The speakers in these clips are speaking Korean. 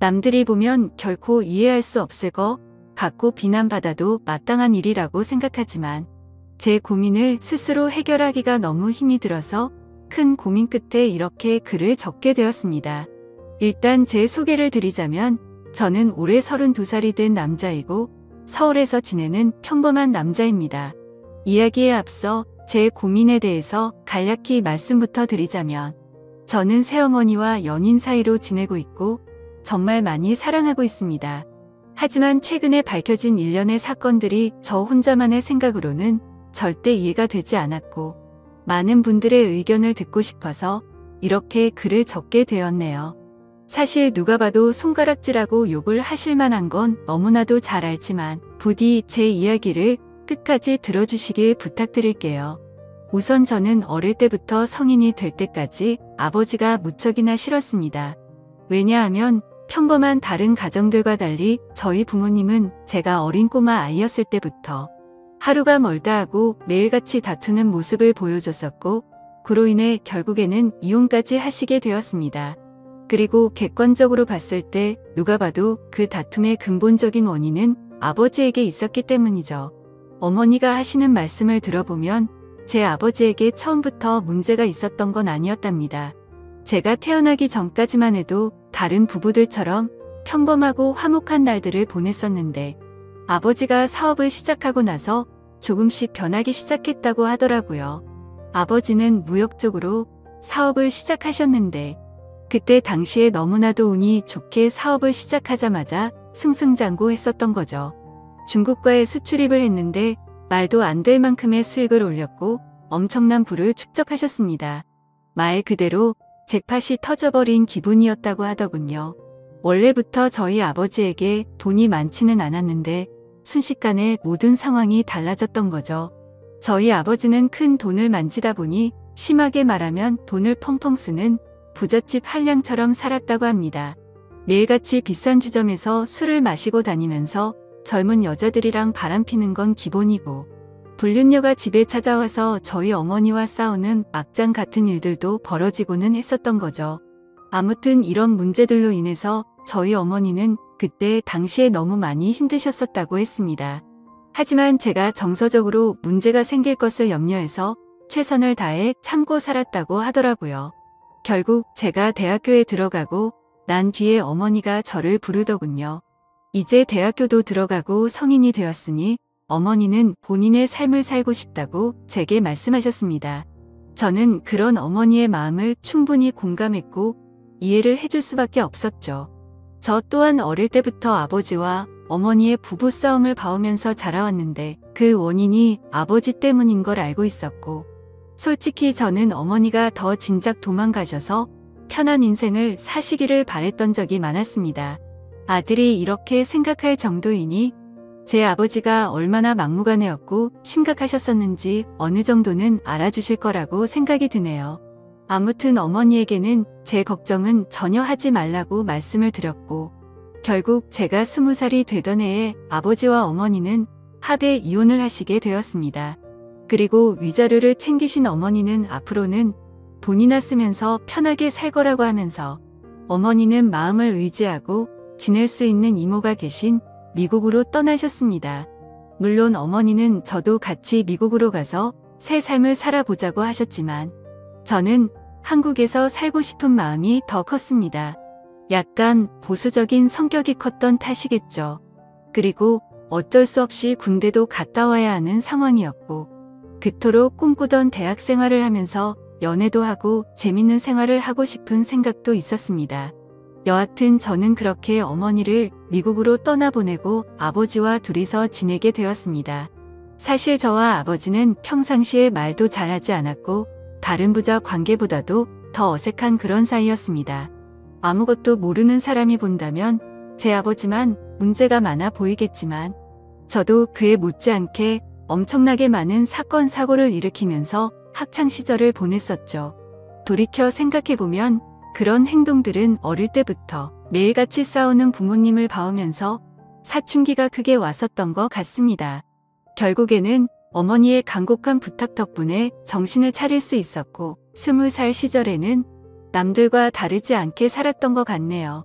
남들이 보면 결코 이해할 수 없을 것 같고 비난받아도 마땅한 일이라고 생각하지만 제 고민을 스스로 해결하기가 너무 힘이 들어서 큰 고민 끝에 이렇게 글을 적게 되었습니다. 일단 제 소개를 드리자면 저는 올해 32살이 된 남자이고 서울에서 지내는 평범한 남자입니다. 이야기에 앞서 제 고민에 대해서 간략히 말씀부터 드리자면 저는 새어머니와 연인 사이로 지내고 있고 정말 많이 사랑하고 있습니다. 하지만 최근에 밝혀진 일련의 사건들이 저 혼자만의 생각으로는 절대 이해가 되지 않았고 많은 분들의 의견을 듣고 싶어서 이렇게 글을 적게 되었네요. 사실 누가 봐도 손가락질하고 욕을 하실 만한 건 너무나도 잘 알지만 부디 제 이야기를 끝까지 들어주시길 부탁드릴게요. 우선 저는 어릴 때부터 성인이 될 때까지 아버지가 무척이나 싫었습니다. 왜냐하면 평범한 다른 가정들과 달리 저희 부모님은 제가 어린 꼬마 아이였을 때부터 하루가 멀다 하고 매일같이 다투는 모습을 보여줬었고 그로 인해 결국에는 이혼까지 하시게 되었습니다. 그리고 객관적으로 봤을 때 누가 봐도 그 다툼의 근본적인 원인은 아버지에게 있었기 때문이죠. 어머니가 하시는 말씀을 들어보면 제 아버지에게 처음부터 문제가 있었던 건 아니었답니다. 제가 태어나기 전까지만 해도 다른 부부들처럼 평범하고 화목한 날들을 보냈었는데 아버지가 사업을 시작하고 나서 조금씩 변하기 시작했다고 하더라고요. 아버지는 무역 쪽으로 사업을 시작하셨는데 그때 당시에 너무나도 운이 좋게 사업을 시작하자마자 승승장구했었던 거죠. 중국과의 수출입을 했는데 말도 안 될 만큼의 수익을 올렸고 엄청난 부를 축적하셨습니다. 말 그대로 잭팟이 터져버린 기분이었다고 하더군요. 원래부터 저희 아버지에게 돈이 많지는 않았는데 순식간에 모든 상황이 달라졌던 거죠. 저희 아버지는 큰 돈을 만지다 보니 심하게 말하면 돈을 펑펑 쓰는 부잣집 한량처럼 살았다고 합니다. 매일같이 비싼 주점에서 술을 마시고 다니면서 젊은 여자들이랑 바람피는 건 기본이고 불륜녀가 집에 찾아와서 저희 어머니와 싸우는 막장 같은 일들도 벌어지고는 했었던 거죠. 아무튼 이런 문제들로 인해서 저희 어머니는 그때 당시에 너무 많이 힘드셨었다고 했습니다. 하지만 제가 정서적으로 문제가 생길 것을 염려해서 최선을 다해 참고 살았다고 하더라고요. 결국 제가 대학교에 들어가고 난 뒤에 어머니가 저를 부르더군요. 이제 대학교도 들어가고 성인이 되었으니 어머니는 본인의 삶을 살고 싶다고 제게 말씀하셨습니다. 저는 그런 어머니의 마음을 충분히 공감했고 이해를 해줄 수밖에 없었죠. 저 또한 어릴 때부터 아버지와 어머니의 부부싸움을 봐오면서 자라왔는데 그 원인이 아버지 때문인 걸 알고 있었고 솔직히 저는 어머니가 더 진작 도망가셔서 편한 인생을 사시기를 바랬던 적이 많았습니다. 아들이 이렇게 생각할 정도이니 제 아버지가 얼마나 막무가내였고 심각하셨었는지 어느 정도는 알아주실 거라고 생각이 드네요. 아무튼 어머니에게는 제 걱정은 전혀 하지 말라고 말씀을 드렸고 결국 제가 20살이 되던 해에 아버지와 어머니는 합의 이혼을 하시게 되었습니다. 그리고 위자료를 챙기신 어머니는 앞으로는 돈이나 쓰면서 편하게 살 거라고 하면서 어머니는 마음을 의지하고 지낼 수 있는 이모가 계신 미국으로 떠나셨습니다. 물론 어머니는 저도 같이 미국으로 가서 새 삶을 살아보자고 하셨지만 저는 한국에서 살고 싶은 마음이 더 컸습니다. 약간 보수적인 성격이 컸던 탓이겠죠. 그리고 어쩔 수 없이 군대도 갔다 와야 하는 상황이었고 그토록 꿈꾸던 대학 생활을 하면서 연애도 하고 재밌는 생활을 하고 싶은 생각도 있었습니다. 여하튼 저는 그렇게 어머니를 미국으로 떠나보내고 아버지와 둘이서 지내게 되었습니다. 사실 저와 아버지는 평상시에 말도 잘하지 않았고 다른 부자 관계보다도 더 어색한 그런 사이였습니다. 아무것도 모르는 사람이 본다면 제 아버지만 문제가 많아 보이겠지만 저도 그에 못지않게 엄청나게 많은 사건 사고를 일으키면서 학창시절을 보냈었죠. 돌이켜 생각해보면 그런 행동들은 어릴 때부터 매일같이 싸우는 부모님을 봐오면서 사춘기가 크게 왔었던 것 같습니다. 결국에는 어머니의 간곡한 부탁 덕분에 정신을 차릴 수 있었고 20살 시절에는 남들과 다르지 않게 살았던 것 같네요.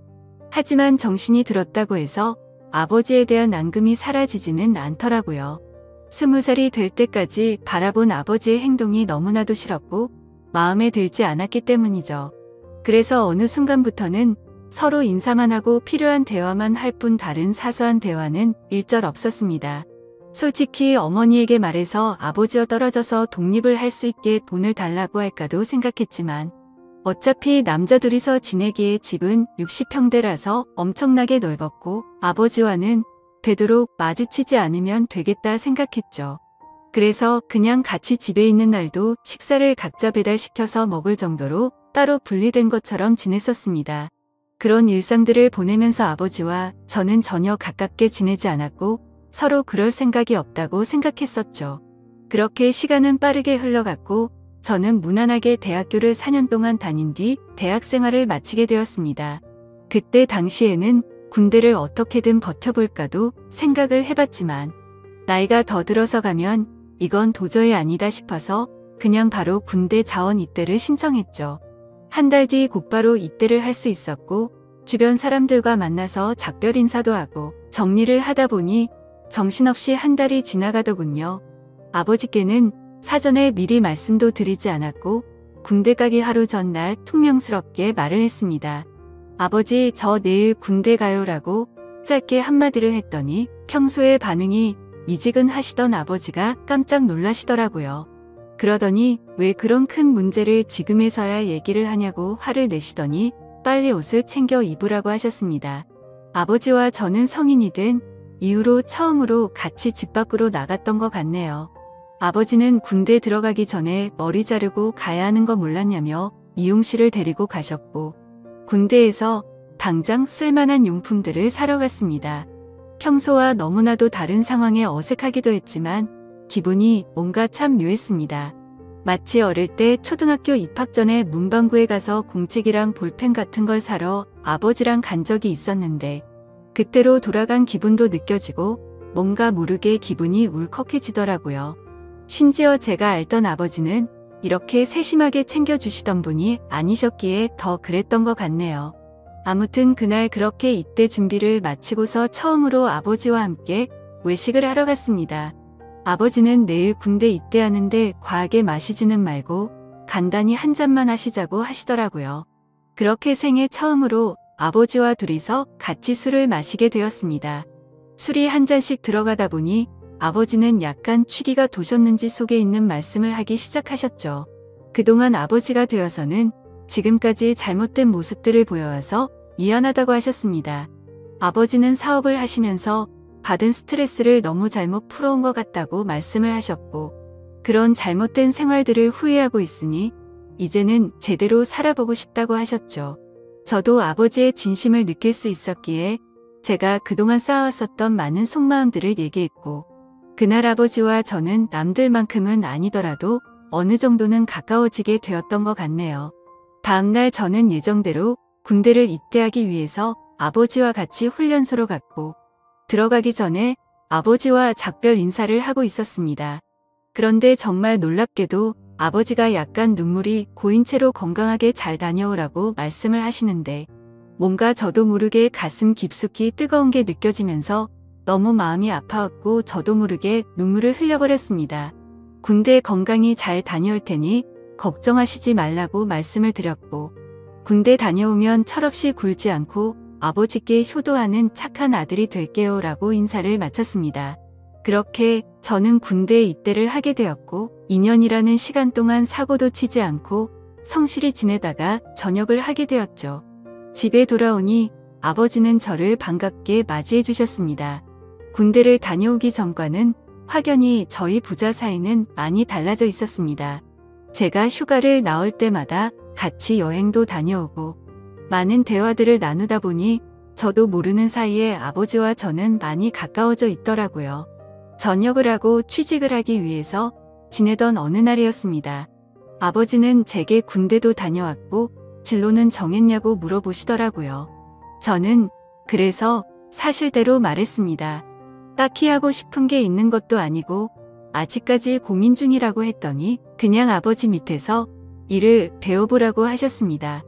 하지만 정신이 들었다고 해서 아버지에 대한 앙금이 사라지지는 않더라고요. 20살이 될 때까지 바라본 아버지의 행동이 너무나도 싫었고 마음에 들지 않았기 때문이죠. 그래서 어느 순간부터는 서로 인사만 하고 필요한 대화만 할 뿐 다른 사소한 대화는 일절 없었습니다. 솔직히 어머니에게 말해서 아버지와 떨어져서 독립을 할 수 있게 돈을 달라고 할까도 생각했지만 어차피 남자 둘이서 지내기에 집은 60평대라서 엄청나게 넓었고 아버지와는 되도록 마주치지 않으면 되겠다 생각했죠. 그래서 그냥 같이 집에 있는 날도 식사를 각자 배달시켜서 먹을 정도로 따로 분리된 것처럼 지냈었습니다. 그런 일상들을 보내면서 아버지와 저는 전혀 가깝게 지내지 않았고 서로 그럴 생각이 없다고 생각했었죠. 그렇게 시간은 빠르게 흘러갔고 저는 무난하게 대학교를 4년 동안 다닌 뒤 대학 생활을 마치게 되었습니다. 그때 당시에는 군대를 어떻게든 버텨볼까도 생각을 해봤지만 나이가 더 들어서 가면 이건 도저히 아니다 싶어서 그냥 바로 군대 자원 입대를 신청했죠. 한 달 뒤 곧바로 입대를 할 수 있었고 주변 사람들과 만나서 작별 인사도 하고 정리를 하다 보니 정신없이 한 달이 지나가더군요. 아버지께는 사전에 미리 말씀도 드리지 않았고 군대 가기 하루 전날 퉁명스럽게 말을 했습니다. 아버지, 저 내일 군대 가요라고 짧게 한마디를 했더니 평소의 반응이 미지근하시던 아버지가 깜짝 놀라시더라고요. 그러더니 왜 그런 큰 문제를 지금에서야 얘기를 하냐고 화를 내시더니 빨리 옷을 챙겨 입으라고 하셨습니다. 아버지와 저는 성인이 된 이후로 처음으로 같이 집 밖으로 나갔던 것 같네요. 아버지는 군대 들어가기 전에 머리 자르고 가야 하는 거 몰랐냐며 미용실을 데리고 가셨고 군대에서 당장 쓸만한 용품들을 사러 갔습니다. 평소와 너무나도 다른 상황에 어색하기도 했지만 기분이 뭔가 참 묘했습니다. 마치 어릴 때 초등학교 입학 전에 문방구에 가서 공책이랑 볼펜 같은 걸 사러 아버지랑 간 적이 있었는데 그때로 돌아간 기분도 느껴지고 뭔가 모르게 기분이 울컥해지더라고요. 심지어 제가 알던 아버지는 이렇게 세심하게 챙겨주시던 분이 아니셨기에 더 그랬던 것 같네요. 아무튼 그날 그렇게 입대 준비를 마치고서 처음으로 아버지와 함께 외식을 하러 갔습니다. 아버지는 내일 군대 입대하는데 과하게 마시지는 말고 간단히 한 잔만 하시자고 하시더라고요. 그렇게 생애 처음으로 아버지와 둘이서 같이 술을 마시게 되었습니다. 술이 한 잔씩 들어가다 보니 아버지는 약간 취기가 도셨는지 속에 있는 말씀을 하기 시작하셨죠. 그동안 아버지가 되어서는 지금까지 잘못된 모습들을 보여와서 미안하다고 하셨습니다. 아버지는 사업을 하시면서 받은 스트레스를 너무 잘못 풀어온 것 같다고 말씀을 하셨고 그런 잘못된 생활들을 후회하고 있으니 이제는 제대로 살아보고 싶다고 하셨죠. 저도 아버지의 진심을 느낄 수 있었기에 제가 그동안 쌓아왔었던 많은 속마음들을 얘기했고 그날 아버지와 저는 남들만큼은 아니더라도 어느 정도는 가까워지게 되었던 것 같네요. 다음날 저는 예정대로 군대를 입대하기 위해서 아버지와 같이 훈련소로 갔고 들어가기 전에 아버지와 작별 인사를 하고 있었습니다. 그런데 정말 놀랍게도 아버지가 약간 눈물이 고인 채로 건강하게 잘 다녀오라고 말씀을 하시는데 뭔가 저도 모르게 가슴 깊숙이 뜨거운 게 느껴지면서 너무 마음이 아파왔고 저도 모르게 눈물을 흘려버렸습니다. 군대 건강히 잘 다녀올 테니 걱정하시지 말라고 말씀을 드렸고 군대 다녀오면 철없이 굴지 않고 아버지께 효도하는 착한 아들이 될게요 라고 인사를 마쳤습니다. 그렇게 저는 군대에 입대를 하게 되었고 2년이라는 시간 동안 사고도 치지 않고 성실히 지내다가 전역을 하게 되었죠. 집에 돌아오니 아버지는 저를 반갑게 맞이해 주셨습니다. 군대를 다녀오기 전과는 확연히 저희 부자 사이는 많이 달라져 있었습니다. 제가 휴가를 나올 때마다 같이 여행도 다녀오고 많은 대화들을 나누다 보니 저도 모르는 사이에 아버지와 저는 많이 가까워져 있더라고요. 전역을 하고 취직을 하기 위해서 지내던 어느 날이었습니다. 아버지는 제게 군대도 다녀왔고 진로는 정했냐고 물어보시더라고요. 저는 그래서 사실대로 말했습니다. 딱히 하고 싶은 게 있는 것도 아니고 아직까지 고민 중이라고 했더니 그냥 아버지 밑에서 일을 배워보라고 하셨습니다.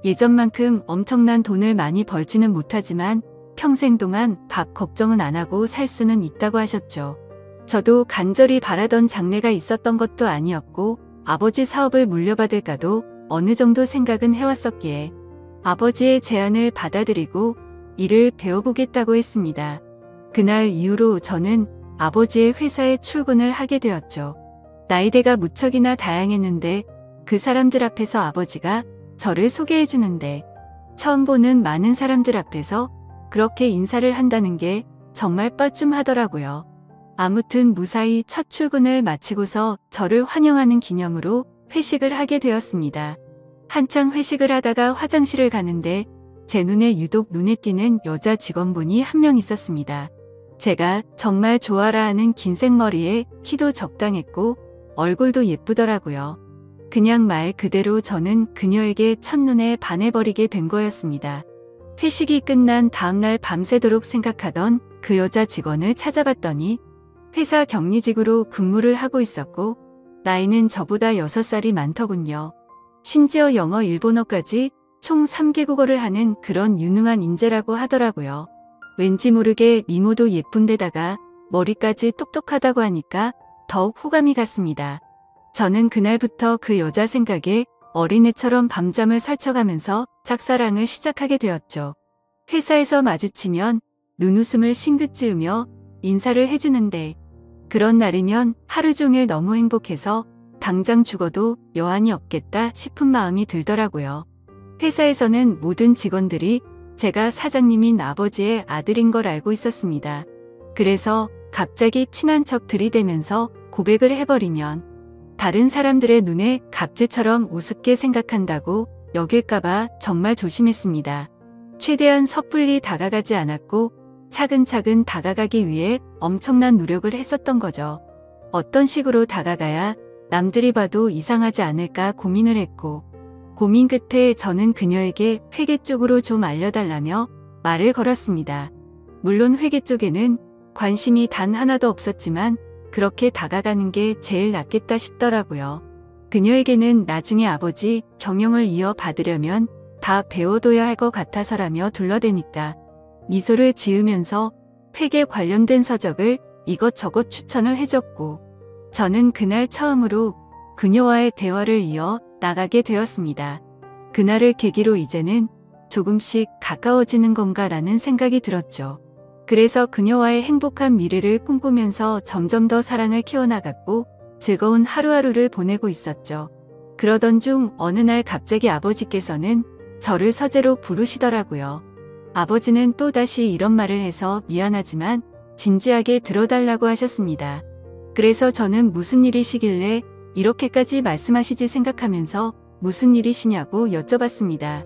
예전만큼 엄청난 돈을 많이 벌지는 못하지만 평생 동안 밥 걱정은 안 하고 살 수는 있다고 하셨죠. 저도 간절히 바라던 장래가 있었던 것도 아니었고 아버지 사업을 물려받을까도 어느 정도 생각은 해왔었기에 아버지의 제안을 받아들이고 일을 배워보겠다고 했습니다. 그날 이후로 저는 아버지의 회사에 출근을 하게 되었죠. 나이대가 무척이나 다양했는데 그 사람들 앞에서 아버지가 저를 소개해 주는데 처음 보는 많은 사람들 앞에서 그렇게 인사를 한다는 게 정말 뻘쭘하더라고요. 아무튼 무사히 첫 출근을 마치고서 저를 환영하는 기념으로 회식을 하게 되었습니다. 한창 회식을 하다가 화장실을 가는데 제 눈에 띄는 여자 직원분이 한 명 있었습니다. 제가 정말 좋아라 하는 긴 생머리에 키도 적당했고 얼굴도 예쁘더라고요. 그냥 말 그대로 저는 그녀에게 첫눈에 반해버리게 된 거였습니다. 회식이 끝난 다음날 밤새도록 생각하던 그 여자 직원을 찾아봤더니 회사 격리직으로 근무를 하고 있었고 나이는 저보다 6살이 많더군요. 심지어 영어, 일본어까지 총 3개국어를 하는 그런 유능한 인재라고 하더라고요. 왠지 모르게 미모도 예쁜데다가 머리까지 똑똑하다고 하니까 더욱 호감이 갔습니다. 저는 그날부터 그 여자 생각에 어린애처럼 밤잠을 설쳐가면서 짝사랑을 시작하게 되었죠. 회사에서 마주치면 눈웃음을 싱긋 지으며 인사를 해주는데 그런 날이면 하루 종일 너무 행복해서 당장 죽어도 여한이 없겠다 싶은 마음이 들더라고요. 회사에서는 모든 직원들이 제가 사장님인 아버지의 아들인 걸 알고 있었습니다. 그래서 갑자기 친한 척 들이대면서 고백을 해버리면 다른 사람들의 눈에 갑질처럼 우습게 생각한다고 여길까봐 정말 조심했습니다. 최대한 섣불리 다가가지 않았고 차근차근 다가가기 위해 엄청난 노력을 했었던 거죠. 어떤 식으로 다가가야 남들이 봐도 이상하지 않을까 고민을 했고 고민 끝에 저는 그녀에게 회계 쪽으로 좀 알려달라며 말을 걸었습니다. 물론 회계 쪽에는 관심이 단 하나도 없었지만 그렇게 다가가는 게 제일 낫겠다 싶더라고요. 그녀에게는 나중에 아버지 경영을 이어받으려면 다 배워둬야 할 것 같아서라며 둘러대니까 미소를 지으면서 회계 관련된 서적을 이것저것 추천을 해줬고 저는 그날 처음으로 그녀와의 대화를 이어 나가게 되었습니다. 그날을 계기로 이제는 조금씩 가까워지는 건가라는 생각이 들었죠. 그래서 그녀와의 행복한 미래를 꿈꾸면서 점점 더 사랑을 키워나갔고 즐거운 하루하루를 보내고 있었죠. 그러던 중 어느 날 갑자기 아버지께서는 저를 서재로 부르시더라고요. 아버지는 또다시 이런 말을 해서 미안하지만 진지하게 들어달라고 하셨습니다. 그래서 저는 무슨 일이시길래 이렇게까지 말씀하시지 생각하면서 무슨 일이시냐고 여쭤봤습니다.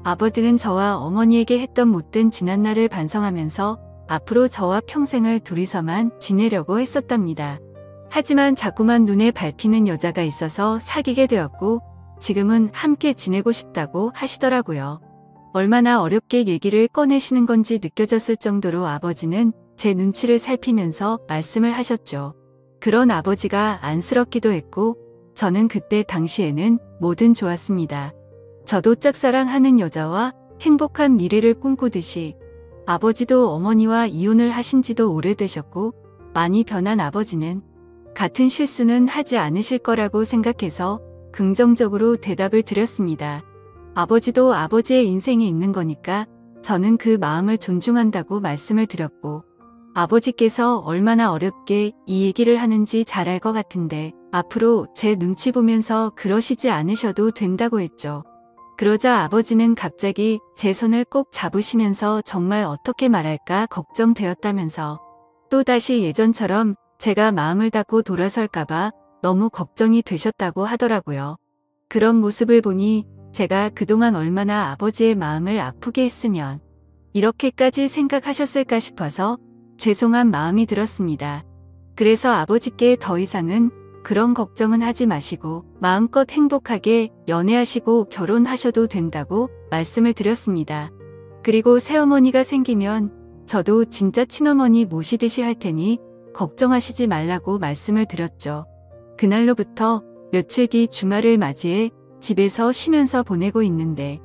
아버지는 저와 어머니에게 했던 못된 지난날을 반성하면서 앞으로 저와 평생을 둘이서만 지내려고 했었답니다. 하지만 자꾸만 눈에 밟히는 여자가 있어서 사귀게 되었고 지금은 함께 지내고 싶다고 하시더라고요. 얼마나 어렵게 얘기를 꺼내시는 건지 느껴졌을 정도로 아버지는 제 눈치를 살피면서 말씀을 하셨죠. 그런 아버지가 안쓰럽기도 했고 저는 그때 당시에는 뭐든 좋았습니다. 저도 짝사랑하는 여자와 행복한 미래를 꿈꾸듯이 아버지도 어머니와 이혼을 하신 지도 오래되셨고 많이 변한 아버지는 같은 실수는 하지 않으실 거라고 생각해서 긍정적으로 대답을 드렸습니다. 아버지도 아버지의 인생이 있는 거니까 저는 그 마음을 존중한다고 말씀을 드렸고 아버지께서 얼마나 어렵게 이 얘기를 하는지 잘 알 것 같은데 앞으로 제 눈치 보면서 그러시지 않으셔도 된다고 했죠. 그러자 아버지는 갑자기 제 손을 꼭 잡으시면서 정말 어떻게 말할까 걱정되었다면서 또다시 예전처럼 제가 마음을 닫고 돌아설까봐 너무 걱정이 되셨다고 하더라고요. 그런 모습을 보니 제가 그동안 얼마나 아버지의 마음을 아프게 했으면 이렇게까지 생각하셨을까 싶어서 죄송한 마음이 들었습니다. 그래서 아버지께 더 이상은 그런 걱정은 하지 마시고 마음껏 행복하게 연애하시고 결혼하셔도 된다고 말씀을 드렸습니다. 그리고 새어머니가 생기면 저도 진짜 친어머니 모시듯이 할 테니 걱정하시지 말라고 말씀을 드렸죠. 그날로부터 며칠 뒤 주말을 맞이해 집에서 쉬면서 보내고 있는데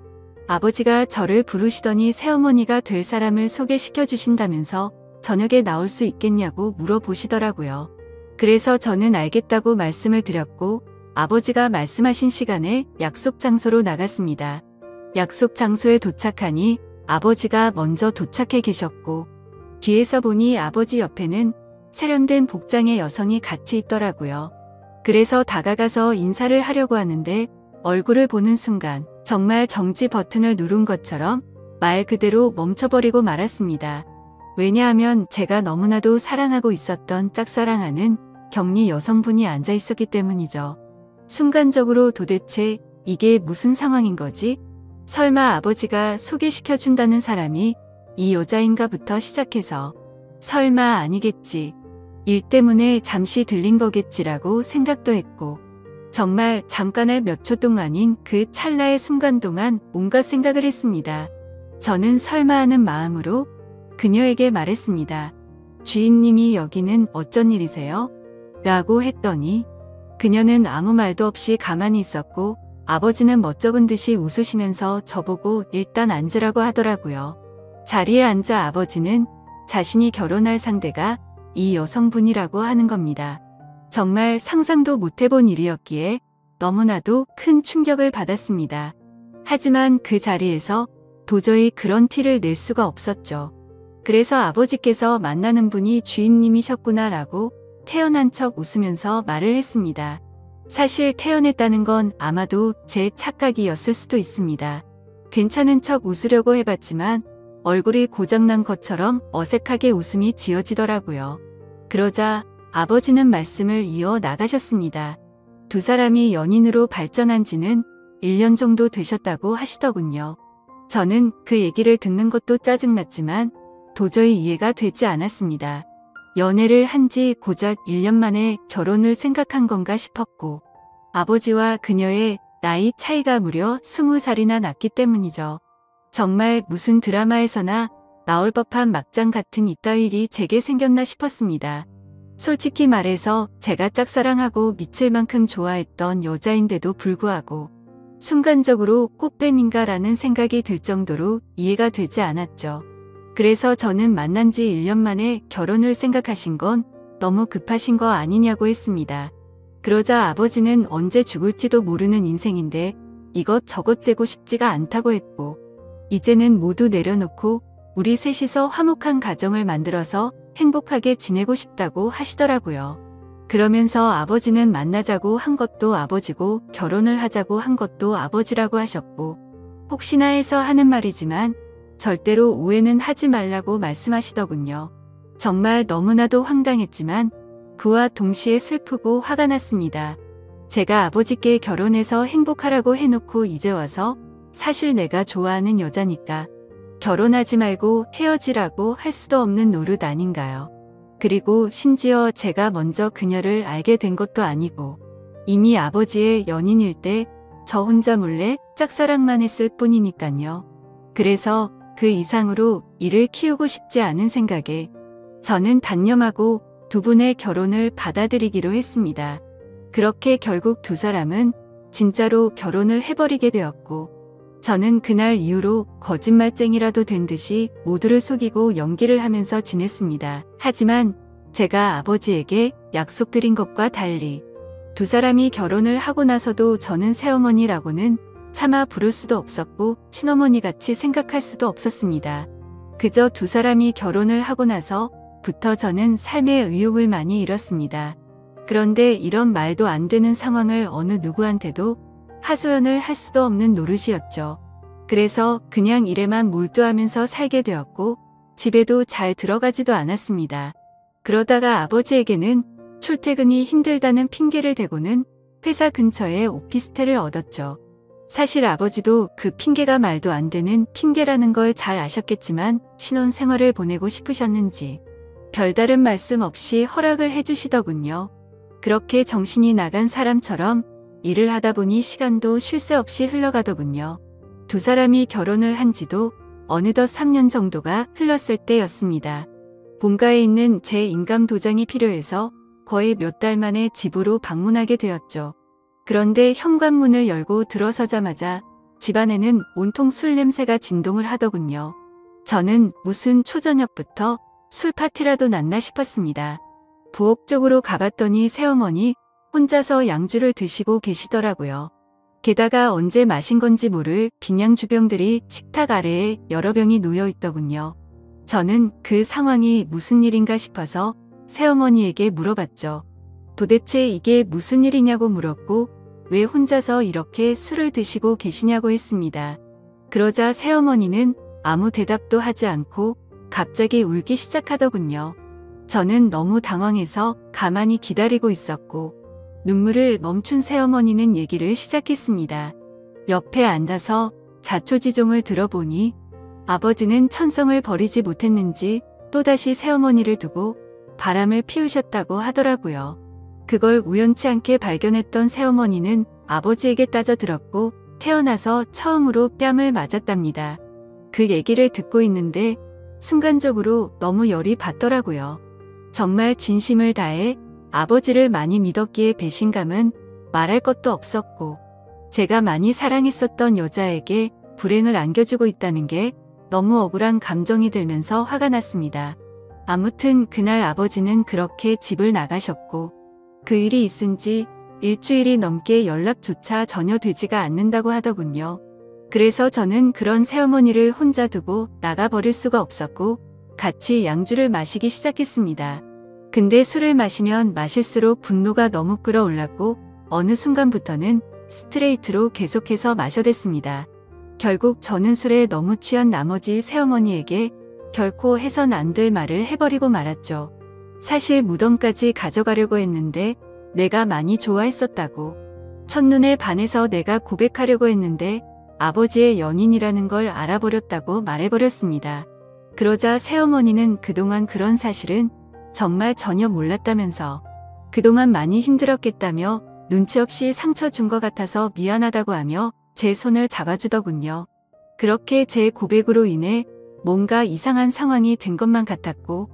아버지가 저를 부르시더니 새어머니가 될 사람을 소개시켜 주신다면서 저녁에 나올 수 있겠냐고 물어보시더라고요. 그래서 저는 알겠다고 말씀을 드렸고 아버지가 말씀하신 시간에 약속 장소로 나갔습니다. 약속 장소에 도착하니 아버지가 먼저 도착해 계셨고 뒤에서 보니 아버지 옆에는 세련된 복장의 여성이 같이 있더라고요. 그래서 다가가서 인사를 하려고 하는데 얼굴을 보는 순간 정말 정지 버튼을 누른 것처럼 말 그대로 멈춰버리고 말았습니다. 왜냐하면 제가 너무나도 사랑하고 있었던 짝사랑하는 격리 여성분이 앉아 있었기 때문이죠. 순간적으로 도대체 이게 무슨 상황인 거지? 설마 아버지가 소개시켜준다는 사람이 이 여자인가부터 시작해서 설마 아니겠지. 일 때문에 잠시 들린 거겠지라고 생각도 했고 정말 잠깐의 몇 초 동안인 그 찰나의 순간 동안 온갖 생각을 했습니다. 저는 설마 하는 마음으로 그녀에게 말했습니다. 주인님이 여기는 어쩐 일이세요? 라고 했더니 그녀는 아무 말도 없이 가만히 있었고 아버지는 멋쩍은 듯이 웃으시면서 저보고 일단 앉으라고 하더라고요. 자리에 앉아 아버지는 자신이 결혼할 상대가 이 여성분이라고 하는 겁니다. 정말 상상도 못해본 일이었기에 너무나도 큰 충격을 받았습니다. 하지만 그 자리에서 도저히 그런 티를 낼 수가 없었죠. 그래서 아버지께서 만나는 분이 주인님이셨구나라고 태연한 척 웃으면서 말을 했습니다. 사실 태연했다는 건 아마도 제 착각이었을 수도 있습니다. 괜찮은 척 웃으려고 해봤지만 얼굴이 고장난 것처럼 어색하게 웃음이 지어지더라고요. 그러자 아버지는 말씀을 이어 나가셨습니다. 두 사람이 연인으로 발전한 지는 1년 정도 되셨다고 하시더군요. 저는 그 얘기를 듣는 것도 짜증났지만 도저히 이해가 되지 않았습니다. 연애를 한 지 고작 1년 만에 결혼을 생각한 건가 싶었고 아버지와 그녀의 나이 차이가 무려 20살이나 났기 때문이죠. 정말 무슨 드라마에서나 나올 법한 막장 같은 이따위 일이 제게 생겼나 싶었습니다. 솔직히 말해서 제가 짝사랑하고 미칠 만큼 좋아했던 여자인데도 불구하고 순간적으로 꽃뱀인가라는 생각이 들 정도로 이해가 되지 않았죠. 그래서 저는 만난 지 1년 만에 결혼을 생각하신 건 너무 급하신 거 아니냐고 했습니다. 그러자 아버지는 언제 죽을지도 모르는 인생인데 이것저것 재고 싶지가 않다고 했고 이제는 모두 내려놓고 우리 셋이서 화목한 가정을 만들어서 행복하게 지내고 싶다고 하시더라고요. 그러면서 아버지는 만나자고 한 것도 아버지고 결혼을 하자고 한 것도 아버지라고 하셨고 혹시나 해서 하는 말이지만 절대로 오해는 하지 말라고 말씀하시더군요. 정말 너무나도 황당했지만 그와 동시에 슬프고 화가 났습니다. 제가 아버지께 결혼해서 행복하라고 해놓고 이제 와서 사실 내가 좋아하는 여자니까 결혼하지 말고 헤어지라고 할 수도 없는 노릇 아닌가요? 그리고 심지어 제가 먼저 그녀를 알게 된 것도 아니고 이미 아버지의 연인일 때 저 혼자 몰래 짝사랑만 했을 뿐이니까요. 그래서 그 이상으로 이를 키우고 싶지 않은 생각에 저는 단념하고 두 분의 결혼을 받아들이기로 했습니다. 그렇게 결국 두 사람은 진짜로 결혼을 해버리게 되었고 저는 그날 이후로 거짓말쟁이라도 된 듯이 모두를 속이고 연기를 하면서 지냈습니다. 하지만 제가 아버지에게 약속드린 것과 달리 두 사람이 결혼을 하고 나서도 저는 새어머니라고는 차마 부를 수도 없었고 친어머니같이 생각할 수도 없었습니다. 그저 두 사람이 결혼을 하고 나서부터 저는 삶의 의욕을 많이 잃었습니다. 그런데 이런 말도 안 되는 상황을 어느 누구한테도 하소연을 할 수도 없는 노릇이었죠. 그래서 그냥 일에만 몰두하면서 살게 되었고 집에도 잘 들어가지도 않았습니다. 그러다가 아버지에게는 출퇴근이 힘들다는 핑계를 대고는 회사 근처에 오피스텔을 얻었죠. 사실 아버지도 그 핑계가 말도 안 되는 핑계라는 걸 잘 아셨겠지만 신혼생활을 보내고 싶으셨는지 별다른 말씀 없이 허락을 해주시더군요. 그렇게 정신이 나간 사람처럼 일을 하다 보니 시간도 쉴 새 없이 흘러가더군요. 두 사람이 결혼을 한 지도 어느덧 3년 정도가 흘렀을 때였습니다. 본가에 있는 제 인감 도장이 필요해서 거의 몇 달 만에 집으로 방문하게 되었죠. 그런데 현관문을 열고 들어서자마자 집안에는 온통 술 냄새가 진동을 하더군요. 저는 무슨 초저녁부터 술 파티라도 났나 싶었습니다. 부엌 쪽으로 가봤더니 새어머니 혼자서 양주를 드시고 계시더라고요. 게다가 언제 마신 건지 모를 빈양 주병들이 식탁 아래에 여러 병이 놓여 있더군요. 저는 그 상황이 무슨 일인가 싶어서 새어머니에게 물어봤죠. 도대체 이게 무슨 일이냐고 물었고 왜 혼자서 이렇게 술을 드시고 계시냐고 했습니다. 그러자 새어머니는 아무 대답도 하지 않고 갑자기 울기 시작하더군요. 저는 너무 당황해서 가만히 기다리고 있었고 눈물을 멈춘 새어머니는 얘기를 시작했습니다. 옆에 앉아서 자초지종을 들어보니 아버지는 천성을 버리지 못했는지 또다시 새어머니를 두고 바람을 피우셨다고 하더라고요. 그걸 우연치 않게 발견했던 새어머니는 아버지에게 따져들었고 태어나서 처음으로 뺨을 맞았답니다. 그 얘기를 듣고 있는데 순간적으로 너무 열이 받더라고요. 정말 진심을 다해 아버지를 많이 믿었기에 배신감은 말할 것도 없었고 제가 많이 사랑했었던 여자에게 불행을 안겨주고 있다는 게 너무 억울한 감정이 들면서 화가 났습니다. 아무튼 그날 아버지는 그렇게 집을 나가셨고 그 일이 있은 지 일주일이 넘게 연락조차 전혀 되지가 않는다고 하더군요. 그래서 저는 그런 새어머니를 혼자 두고 나가버릴 수가 없었고 같이 양주를 마시기 시작했습니다. 근데 술을 마시면 마실수록 분노가 너무 끌어올랐고 어느 순간부터는 스트레이트로 계속해서 마셔댔습니다. 결국 저는 술에 너무 취한 나머지 새어머니에게 결코 해선 안 될 말을 해버리고 말았죠. 사실 무덤까지 가져가려고 했는데 내가 많이 좋아했었다고. 첫눈에 반해서 내가 고백하려고 했는데 아버지의 연인이라는 걸 알아버렸다고 말해버렸습니다. 그러자 새어머니는 그동안 그런 사실은 정말 전혀 몰랐다면서 그동안 많이 힘들었겠다며 눈치 없이 상처 준 것 같아서 미안하다고 하며 제 손을 잡아주더군요. 그렇게 제 고백으로 인해 뭔가 이상한 상황이 된 것만 같았고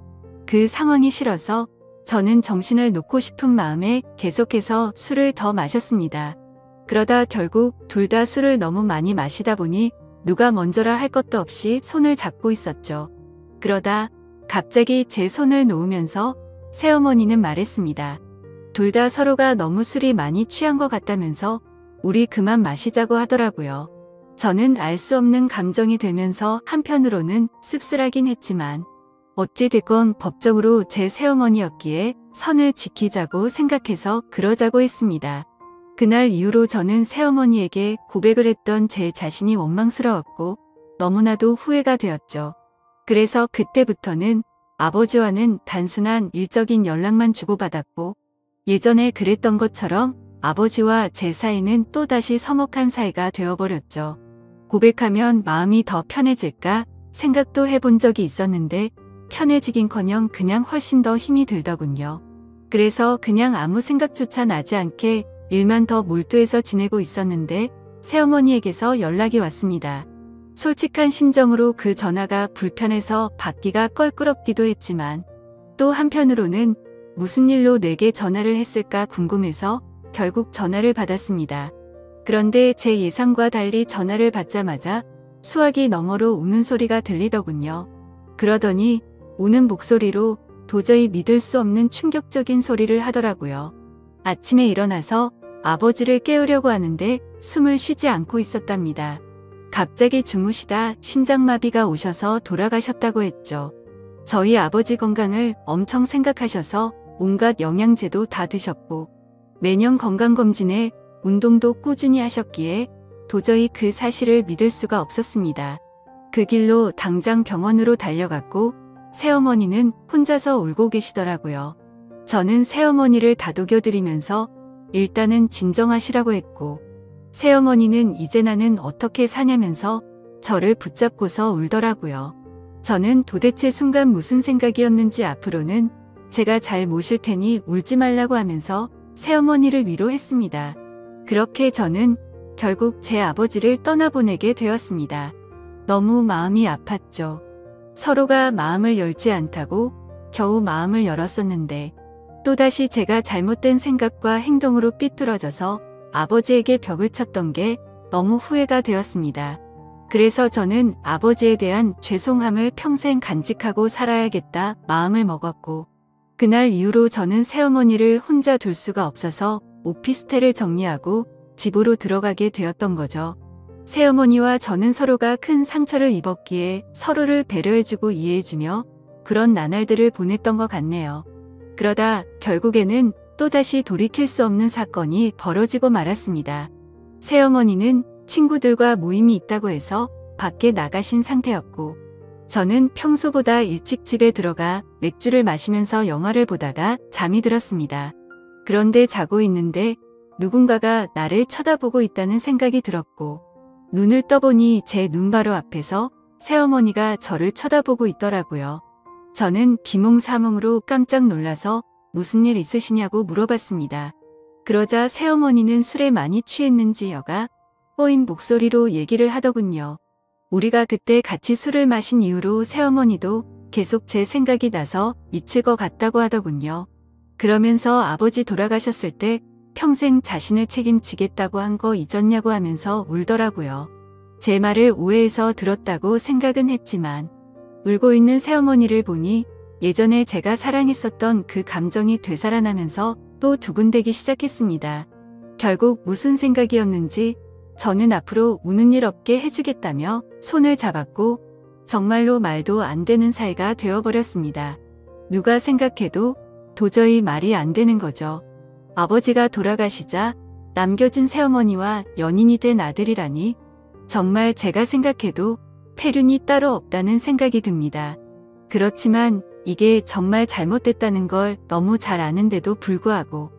그 상황이 싫어서 저는 정신을 놓고 싶은 마음에 계속해서 술을 더 마셨습니다. 그러다 결국 둘 다 술을 너무 많이 마시다 보니 누가 먼저라 할 것도 없이 손을 잡고 있었죠. 그러다 갑자기 제 손을 놓으면서 새어머니는 말했습니다. 둘 다 서로가 너무 술이 많이 취한 것 같다면서 우리 그만 마시자고 하더라고요. 저는 알 수 없는 감정이 들면서 한편으로는 씁쓸하긴 했지만 어찌됐건 법적으로 제 새어머니였기에 선을 지키자고 생각해서 그러자고 했습니다. 그날 이후로 저는 새어머니에게 고백을 했던 제 자신이 원망스러웠고 너무나도 후회가 되었죠. 그래서 그때부터는 아버지와는 단순한 일적인 연락만 주고받았고 예전에 그랬던 것처럼 아버지와 제 사이는 또다시 서먹한 사이가 되어버렸죠. 고백하면 마음이 더 편해질까 생각도 해본 적이 있었는데 편해지긴커녕 그냥 훨씬 더 힘이 들더군요. 그래서 그냥 아무 생각조차 나지 않게 일만 더 몰두해서 지내고 있었는데 새어머니에게서 연락이 왔습니다. 솔직한 심정으로 그 전화가 불편해서 받기가 껄끄럽기도 했지만 또 한편으로는 무슨 일로 내게 전화를 했을까 궁금해서 결국 전화를 받았습니다. 그런데 제 예상과 달리 전화를 받자마자 수화기 너머로 우는 소리가 들리더군요. 그러더니 우는 목소리로 도저히 믿을 수 없는 충격적인 소리를 하더라고요. 아침에 일어나서 아버지를 깨우려고 하는데 숨을 쉬지 않고 있었답니다. 갑자기 주무시다 심장마비가 오셔서 돌아가셨다고 했죠. 저희 아버지 건강을 엄청 생각하셔서 온갖 영양제도 다 드셨고 매년 건강검진에 운동도 꾸준히 하셨기에 도저히 그 사실을 믿을 수가 없었습니다. 그 길로 당장 병원으로 달려갔고 새어머니는 혼자서 울고 계시더라고요. 저는 새어머니를 다독여드리면서 일단은 진정하시라고 했고 새어머니는 이제 나는 어떻게 사냐면서 저를 붙잡고서 울더라고요. 저는 도대체 순간 무슨 생각이었는지 앞으로는 제가 잘 모실 테니 울지 말라고 하면서 새어머니를 위로했습니다. 그렇게 저는 결국 제 아버지를 떠나보내게 되었습니다. 너무 마음이 아팠죠. 서로가 마음을 열지 않다고 겨우 마음을 열었었는데 또다시 제가 잘못된 생각과 행동으로 삐뚤어져서 아버지에게 벽을 쳤던 게 너무 후회가 되었습니다. 그래서 저는 아버지에 대한 죄송함을 평생 간직하고 살아야겠다 마음을 먹었고, 그날 이후로 저는 새어머니를 혼자 둘 수가 없어서 오피스텔을 정리하고 집으로 들어가게 되었던 거죠. 새어머니와 저는 서로가 큰 상처를 입었기에 서로를 배려해주고 이해해주며 그런 나날들을 보냈던 것 같네요. 그러다 결국에는 또다시 돌이킬 수 없는 사건이 벌어지고 말았습니다. 새어머니는 친구들과 모임이 있다고 해서 밖에 나가신 상태였고, 저는 평소보다 일찍 집에 들어가 맥주를 마시면서 영화를 보다가 잠이 들었습니다. 그런데 자고 있는데 누군가가 나를 쳐다보고 있다는 생각이 들었고, 눈을 떠보니 제 눈 바로 앞에서 새어머니가 저를 쳐다보고 있더라고요. 저는 비몽사몽으로 깜짝 놀라서 무슨 일 있으시냐고 물어봤습니다. 그러자 새어머니는 술에 많이 취했는지 여가 꼬인 목소리로 얘기를 하더군요. 우리가 그때 같이 술을 마신 이후로 새어머니도 계속 제 생각이 나서 미칠 것 같다고 하더군요. 그러면서 아버지 돌아가셨을 때 평생 자신을 책임지겠다고 한 거 잊었냐고 하면서 울더라고요. 제 말을 오해해서 들었다고 생각은 했지만, 울고 있는 새어머니를 보니 예전에 제가 사랑했었던 그 감정이 되살아나면서 또 두근대기 시작했습니다. 결국 무슨 생각이었는지 저는 앞으로 우는 일 없게 해주겠다며 손을 잡았고, 정말로 말도 안 되는 사이가 되어버렸습니다. 누가 생각해도 도저히 말이 안 되는 거죠. 아버지가 돌아가시자 남겨진 새어머니와 연인이 된 아들이라니, 정말 제가 생각해도 폐륜이 따로 없다는 생각이 듭니다. 그렇지만 이게 정말 잘못됐다는 걸 너무 잘 아는데도 불구하고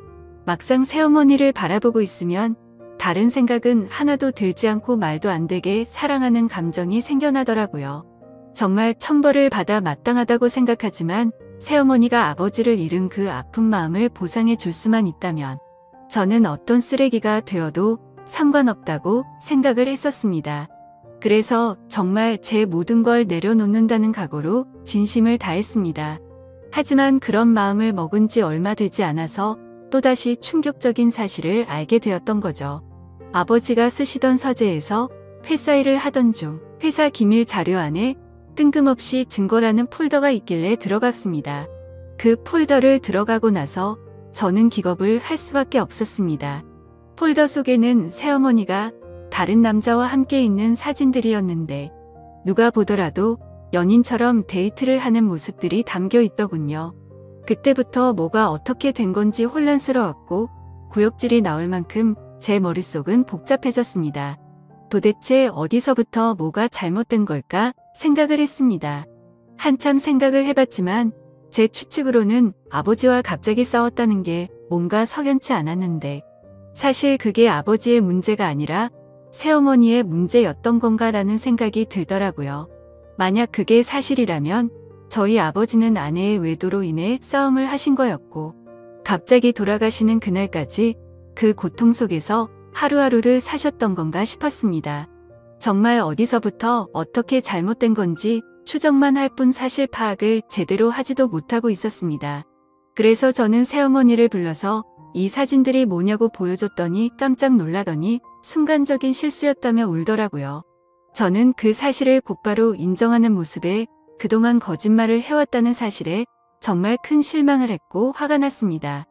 막상 새어머니를 바라보고 있으면 다른 생각은 하나도 들지 않고 말도 안 되게 사랑하는 감정이 생겨나더라고요. 정말 천벌을 받아 마땅하다고 생각하지만 새어머니가 아버지를 잃은 그 아픈 마음을 보상해 줄 수만 있다면 저는 어떤 쓰레기가 되어도 상관없다고 생각을 했었습니다. 그래서 정말 제 모든 걸 내려놓는다는 각오로 진심을 다했습니다. 하지만 그런 마음을 먹은 지 얼마 되지 않아서 또다시 충격적인 사실을 알게 되었던 거죠. 아버지가 쓰시던 서재에서 회사 일을 하던 중 회사 기밀 자료 안에 뜬금없이 증거라는 폴더가 있길래 들어갔습니다. 그 폴더를 들어가고 나서 저는 기겁을 할 수밖에 없었습니다. 폴더 속에는 새어머니가 다른 남자와 함께 있는 사진들이었는데 누가 보더라도 연인처럼 데이트를 하는 모습들이 담겨 있더군요. 그때부터 뭐가 어떻게 된 건지 혼란스러웠고 구역질이 나올 만큼 제 머릿속은 복잡해졌습니다. 도대체 어디서부터 뭐가 잘못된 걸까 생각을 했습니다. 한참 생각을 해봤지만 제 추측으로는 아버지와 갑자기 싸웠다는 게 뭔가 석연치 않았는데, 사실 그게 아버지의 문제가 아니라 새어머니의 문제였던 건가라는 생각이 들더라고요. 만약 그게 사실이라면 저희 아버지는 아내의 외도로 인해 싸움을 하신 거였고, 갑자기 돌아가시는 그날까지 그 고통 속에서 하루하루를 사셨던 건가 싶었습니다. 정말 어디서부터 어떻게 잘못된 건지 추정만 할 뿐 사실 파악을 제대로 하지도 못하고 있었습니다. 그래서 저는 새어머니를 불러서 이 사진들이 뭐냐고 보여줬더니 깜짝 놀라더니 순간적인 실수였다며 울더라고요. 저는 그 사실을 곧바로 인정하는 모습에 그동안 거짓말을 해왔다는 사실에 정말 큰 실망을 했고 화가 났습니다.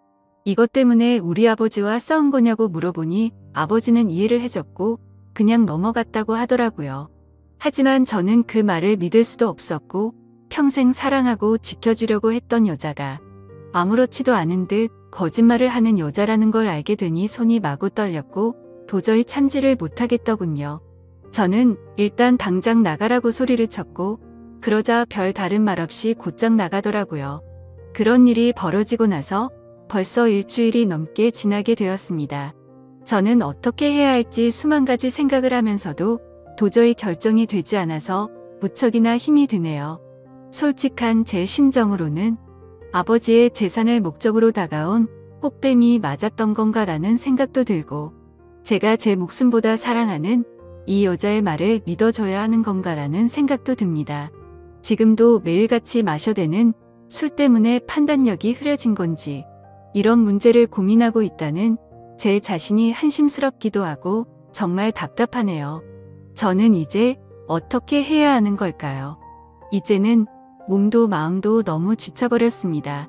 이것 때문에 우리 아버지와 싸운 거냐고 물어보니 아버지는 이해를 해줬고 그냥 넘어갔다고 하더라고요. 하지만 저는 그 말을 믿을 수도 없었고, 평생 사랑하고 지켜주려고 했던 여자가 아무렇지도 않은 듯 거짓말을 하는 여자라는 걸 알게 되니 손이 마구 떨렸고 도저히 참지를 못하겠더군요. 저는 일단 당장 나가라고 소리를 쳤고, 그러자 별 다른 말 없이 곧장 나가더라고요. 그런 일이 벌어지고 나서 벌써 일주일이 넘게 지나게 되었습니다. 저는 어떻게 해야 할지 수만 가지 생각을 하면서도 도저히 결정이 되지 않아서 무척이나 힘이 드네요. 솔직한 제 심정으로는 아버지의 재산을 목적으로 다가온 꽃뱀이 맞았던 건가라는 생각도 들고, 제가 제 목숨보다 사랑하는 이 여자의 말을 믿어줘야 하는 건가라는 생각도 듭니다. 지금도 매일같이 마셔대는 술 때문에 판단력이 흐려진 건지 이런 문제를 고민하고 있다는 제 자신이 한심스럽기도 하고 정말 답답하네요. 저는 이제 어떻게 해야 하는 걸까요? 이제는 몸도 마음도 너무 지쳐버렸습니다.